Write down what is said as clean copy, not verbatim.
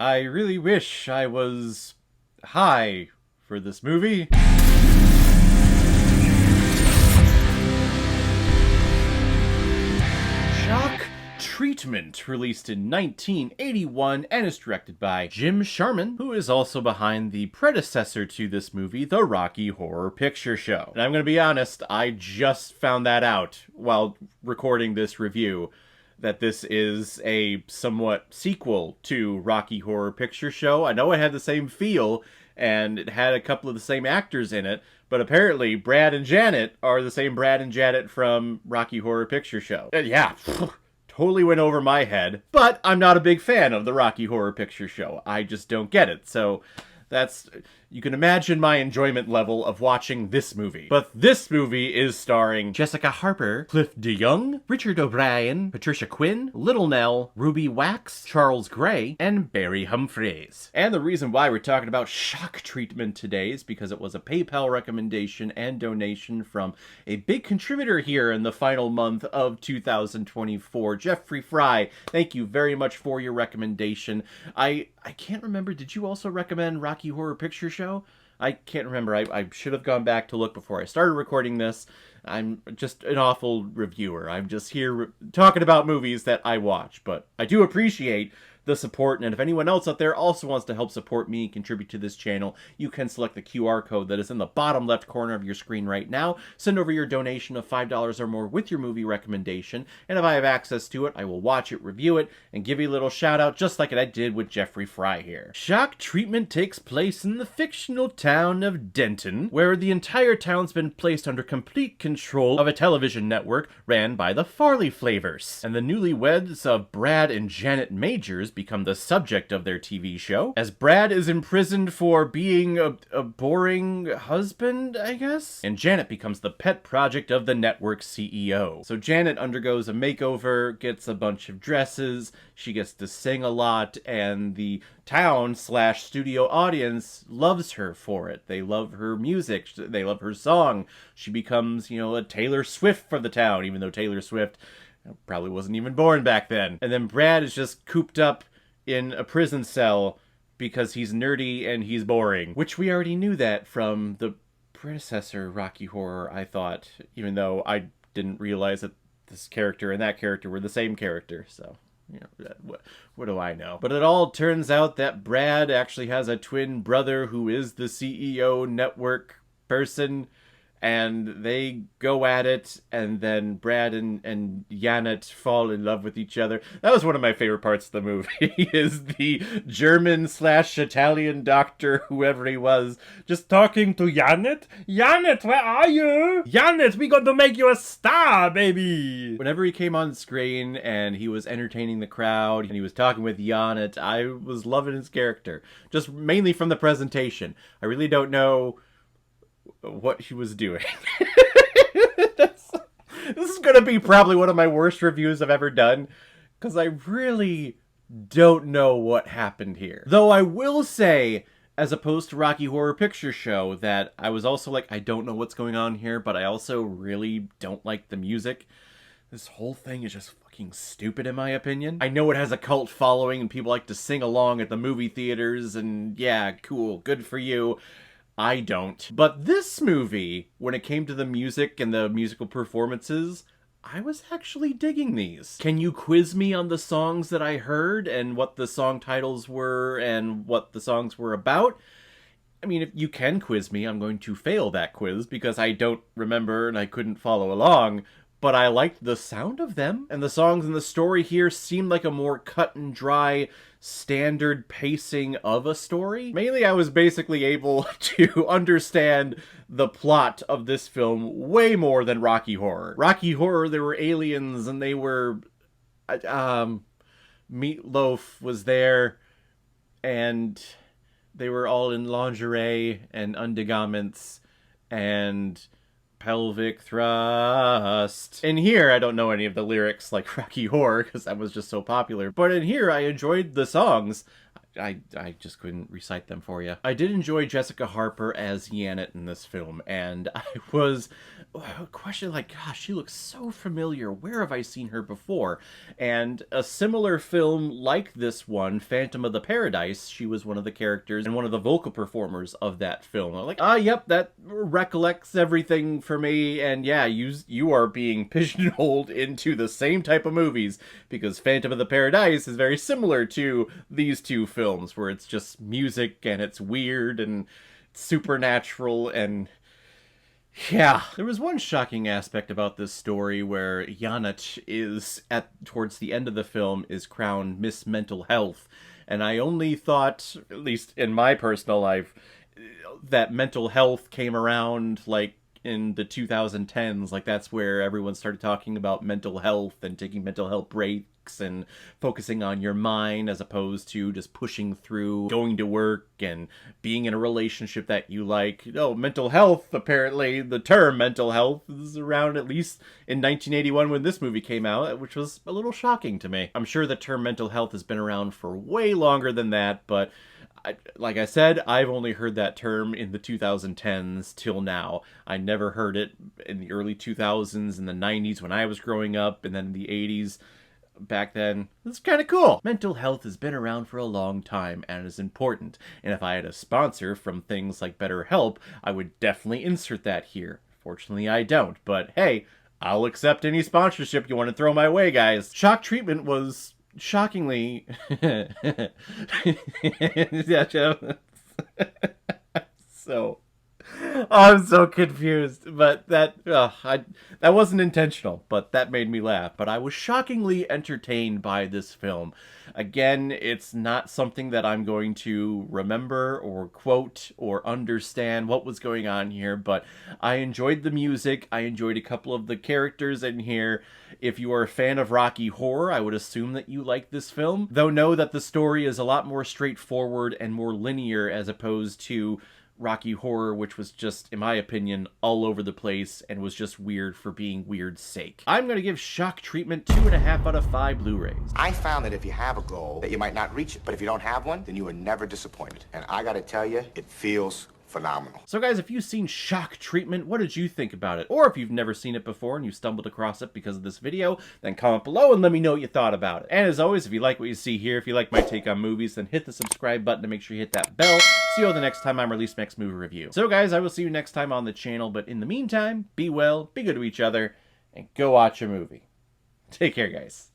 I really wish I was high for this movie. Shock Treatment, released in 1981 and is directed by Jim Sharman, who is also behind the predecessor to this movie, The Rocky Horror Picture Show. And I'm going to be honest, I just found that out while recording this review, that this is a somewhat sequel to Rocky Horror Picture Show. I know it had the same feel, and it had a couple of the same actors in it, but apparently Brad and Janet are the same Brad and Janet from Rocky Horror Picture Show. And yeah, totally went over my head, but I'm not a big fan of the Rocky Horror Picture Show. I just don't get it, so you can imagine my enjoyment level of watching this movie. But this movie is starring Jessica Harper, Cliff DeYoung, Richard O'Brien, Patricia Quinn, Little Nell, Ruby Wax, Charles Gray, and Barry Humphries. And the reason why we're talking about Shock Treatment today is because it was a PayPal recommendation and donation from a big contributor here in the final month of 2024, Jeffrey Fry. Thank you very much for your recommendation. I can't remember, did you also recommend Rocky Horror Picture Show? I can't remember. I should have gone back to look before I started recording this. I'm just an awful reviewer. I'm just here talking about movies that I watch, but I do appreciate the support, and if anyone else out there also wants to help support me and contribute to this channel, you can select the QR code that is in the bottom left corner of your screen right now. Send over your donation of $5 or more with your movie recommendation, and if I have access to it, I will watch it, review it, and give you a little shout out just like I did with Jeffrey Fry here. Shock Treatment takes place in the fictional town of Denton, where the entire town's been placed under complete control of a television network ran by the Farley Flavors, and the newlyweds of Brad and Janet Majors become the subject of their TV show, as Brad is imprisoned for being a boring husband, I guess? And Janet becomes the pet project of the network's CEO. So Janet undergoes a makeover, gets a bunch of dresses, she gets to sing a lot, and the town/studio audience loves her for it. They love her music, they love her song. She becomes, a Taylor Swift for the town, even though Taylor Swift probably wasn't even born back then. And then Brad is just cooped up in a prison cell because he's nerdy and he's boring, which we already knew that from the predecessor Rocky Horror, I thought, even though I didn't realize that this character and that character were the same character, so what do I know? But it all turns out that Brad actually has a twin brother who is the CEO network person, and they go at it, and then Brad and Janet fall in love with each other. That was one of my favorite parts of the movie, is the German/Italian doctor, whoever he was, just talking to Janet. Janet, where are you? Janet, we got to make you a star, baby! Whenever he came on screen and he was entertaining the crowd and he was talking with Janet, I was loving his character. Just mainly from the presentation. I really don't know what he was doing. This is gonna be probably one of my worst reviews I've ever done, because I really don't know what happened here. Though I will say, as opposed to Rocky Horror Picture Show, that I was also like, I don't know what's going on here, but I also really don't like the music. This whole thing is just fucking stupid in my opinion. I know it has a cult following and people like to sing along at the movie theaters, and yeah, cool, good for you. I don't. But this movie, when it came to the music and the musical performances, I was actually digging these. Can you quiz me on the songs that I heard and what the song titles were and what the songs were about? I mean, if you can quiz me, I'm going to fail that quiz because I don't remember and I couldn't follow along, but I liked the sound of them. And the songs in the story here seemed like a more cut and dry, standard pacing of a story. Mainly, I was basically able to understand the plot of this film way more than Rocky Horror. Rocky Horror, there were aliens and they were... Meatloaf was there and they were all in lingerie and undergarments and pelvic thrust. In here, I don't know any of the lyrics like Rocky Horror because that was just so popular. But in here, I enjoyed the songs. I just couldn't recite them for you. I did enjoy Jessica Harper as Janet in this film, and I was questioning, like, gosh, she looks so familiar. Where have I seen her before? And a similar film like this one, Phantom of the Paradise, she was one of the characters and one of the vocal performers of that film. I'm like, yep, that recollects everything for me, and yeah, you are being pigeonholed into the same type of movies, because Phantom of the Paradise is very similar to these two films, where it's just music and it's weird and supernatural. And yeah, there was one shocking aspect about this story where Janet is, towards the end of the film, is crowned Miss Mental Health. And I only thought, at least in my personal life, that mental health came around, like, in the 2010s. Like, that's where everyone started talking about mental health and taking mental health breaks and focusing on your mind as opposed to just pushing through, going to work and being in a relationship that you like. Mental health, apparently the term mental health is around at least in 1981 when this movie came out, which was a little shocking to me. I'm sure the term mental health has been around for way longer than that, but like I said, I've only heard that term in the 2010s till now. I never heard it in the early 2000s, in the 90s when I was growing up, and then in the 80s. Back then, it's kind of cool. Mental health has been around for a long time and is important, and if I had a sponsor from things like BetterHelp, I would definitely insert that here. Fortunately, I don't, but hey, I'll accept any sponsorship you want to throw my way, guys. Shock treatment was shockingly... yeah, Jeff. I'm so confused, but that wasn't intentional, but that made me laugh. But I was shockingly entertained by this film. Again, it's not something that I'm going to remember or quote or understand what was going on here, but I enjoyed the music. I enjoyed a couple of the characters in here. If you are a fan of Rocky Horror, I would assume that you like this film, though know that the story is a lot more straightforward and more linear as opposed to Rocky Horror, which was just, in my opinion, all over the place and was just weird for being weird's sake. I'm going to give Shock Treatment 2.5 out of 5 Blu-rays. I found that if you have a goal, that you might not reach it. But if you don't have one, then you are never disappointed. And I got to tell you, it feels phenomenal. So guys, if you've seen Shock Treatment, what did you think about it? Or if you've never seen it before and you stumbled across it because of this video, then comment below and let me know what you thought about it. And as always, if you like what you see here, if you like my take on movies, then hit the subscribe button to make sure you hit that bell. See you all the next time I release my next movie review. So guys, I will see you next time on the channel, but in the meantime, be well, be good to each other, and go watch a movie. Take care, guys.